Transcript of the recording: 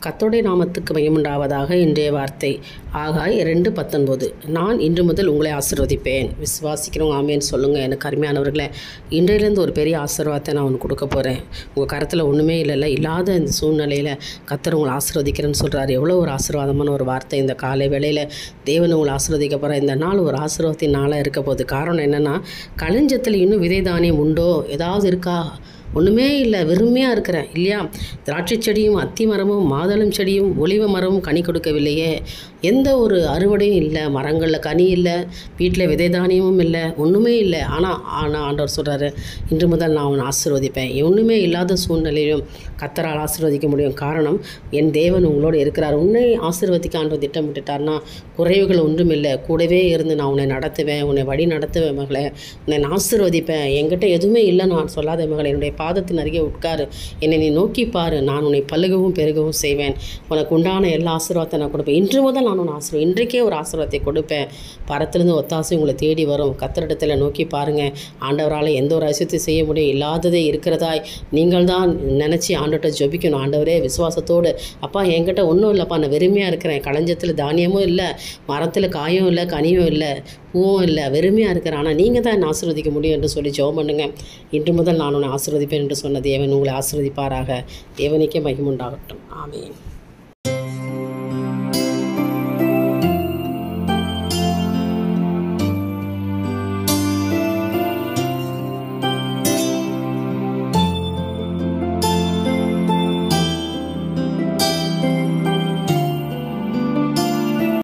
கர்த்தருடைய நாமத்துக்கு மகிமையுண்டாவதாக. இன்றைய வார்த்தை ஆகாய் 2:19. நான் இன்று முதல் உங்களை ஆசீர்வதிப்பேன். விசுவாசிக்கிறவங்க ஆமேன்னு சொல்லுங்கள். எனக்கு அருமையானவர்களே, இன்றையிலேருந்து ஒரு பெரிய ஆசீர்வாதத்தை நான் உனக்கு கொடுக்க போகிறேன். உங்கள் கரத்தில் ஒன்றுமே இல்லைல்ல, இல்லாத இந்த சூழ்நிலையில் கர்த்தர் உங்களை ஆசீர்வதிக்கிறேன்னு சொல்கிறார். எவ்வளோ ஒரு ஆசீர்வாதமான ஒரு வார்த்தை. இந்த காலை வேளையில் தேவன் உங்களை ஆசீர்வதிக்க போகிற இந்த நாள் ஒரு ஆசீர்வாதத்தின் நாளாக இருக்க போகுது. காரணம் என்னென்னா, களஞ்சத்தில் இன்னும் விதை தானியம் உண்டோ, ஏதாவது இருக்கா? ஒன்றுமே இல்லை, வெறுமையாக இருக்கிறேன் இல்லையா? திராட்சை செடியும் அத்தி மரமும் மாதளம் செடியும் ஒலிவ மரமும் கனி கொடுக்கவில்லையே. எந்த ஒரு அறுவடையும் இல்லை, மரங்களில் கனி இல்லை, வீட்டில் விதை தானியமும் இல்லை, ஒன்றுமே இல்லை. ஆனால் ஆண்டவர் சொல்கிறாரு, இன்று முதல் நான் அவனை ஆசீர்வதிப்பேன். ஒன்றுமே இல்லாத சூழ்நிலையிலும் கர்த்தரால் ஆசீர்வதிக்க முடியும். காரணம், என் தேவன் உங்களோடு இருக்கிறார். உன்னை ஆசீர்வதிக்க ஆண்டவர் திட்டமிட்டுட்டார்னா குறைவுகள் ஒன்றும் இல்லை. கூடவே இருந்து நான் உன்னை நடத்துவேன், உன்னை வழி நடத்துவேன் மகளே, உன்னை நான் ஆசீர்வதிப்பேன். என்கிட்ட எதுவுமே இல்லை நான் சொல்லாத மகளே, என்னுடைய பாதத்தின் அருகே உட்காரு, என்னை நீ நோக்கி பாரு, நான் உன்னை பல்லுகவும் பெருகவும் செய்வேன். உனக்கு உண்டான எல்லா ஆசீர்வாதத்தை நான் கொடுப்பேன். இன்று முதல் நான் உன்னை இன்றைக்கே ஒரு ஆசீர்வாதத்தை கொடுப்பேன். பரத்திலிருந்து ஒத்தாசை உங்களை தேடி வரும். கர்த்தரிடத்தில் நோக்கி பாருங்கள். ஆண்டவரால் எந்த ஒரு அதிசயத்தையும் செய்ய முடியும். இல்லாததே இருக்கிறதாய் நீங்கள் தான் நினச்சி ஆண்டவர்கிட்ட ஜெபிக்கணும். ஆண்டவரே, விசுவாசத்தோடு, அப்பா என்கிட்ட ஒன்றும் இல்லைப்பா, நான் வெறுமையாக இருக்கிறேன், களஞ்சத்தில் தானியமும் இல்லை, மரத்தில் காயும் இல்லை, கனியும் இல்லை, பூவும் இல்லை, வெறுமையாக இருக்கிறேன், ஆனால் நீங்கள் தான் என்னை ஆசீர்வதிக்க முடியும் என்று சொல்லி ஜெபம் பண்ணுங்க. இன்று முதல் நான் உன்னை ஆசீர்வதிப்பேன் என்று சொன்ன தேவன் உங்களை ஆசீர்வதிப்பாராக. தேவனுக்கே மகிமை உண்டாகட்டும். ஆமென்.